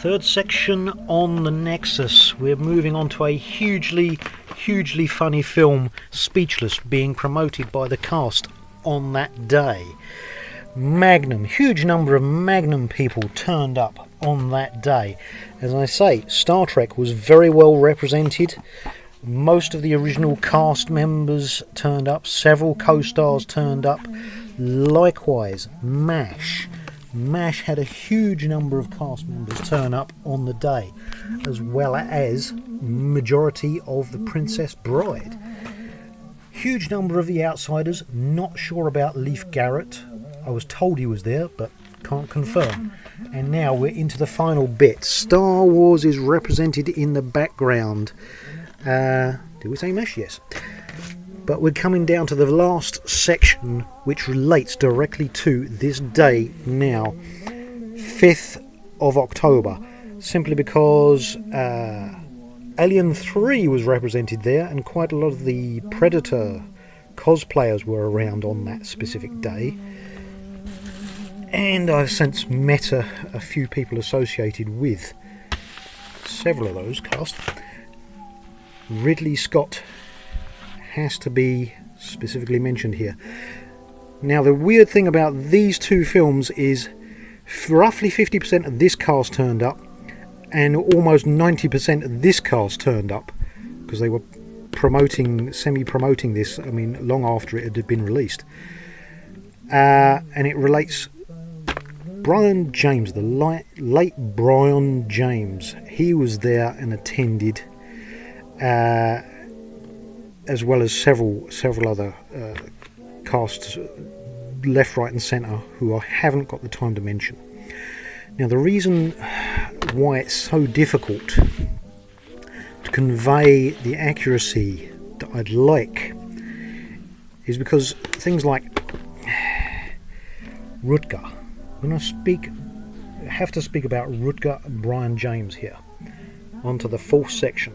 Third section on the Nexus. We're moving on to a hugely funny film, Speechless, being promoted by the cast on that day. Magnum, huge number of Magnum people turned up on that day. As I say, Star Trek was very well represented. Most of the original cast members turned up, several co-stars turned up. Likewise, MASH had a huge number of cast members turn up on the day, as well as majority of the Princess Bride. Huge number of The Outsiders, not sure about Leif Garrett. I was told he was there, but can't confirm. And now we're into the final bit. Star Wars is represented in the background. Did we say MASH? Yes. But we're coming down to the last section, which relates directly to this day now, 5th of October, simply because Alien 3 was represented there, and quite a lot of the Predator cosplayers were around on that specific day. And I've since met a few people associated with several of those cast. Ridley Scott has to be specifically mentioned here. Now, the weird thing about these two films is roughly 50% of this cast turned up, and almost 90% of this cast turned up, because they were semi-promoting this, I mean, long after it had been released. And it relates Brian James, the late Brian James. He was there and attended, as well as several other casts, left, right and centre, who I haven't got the time to mention. Now, the reason why it's so difficult to convey the accuracy that I'd like is because things like Rutger, when I have to speak about Rutger and Brian James here. On to the fourth section.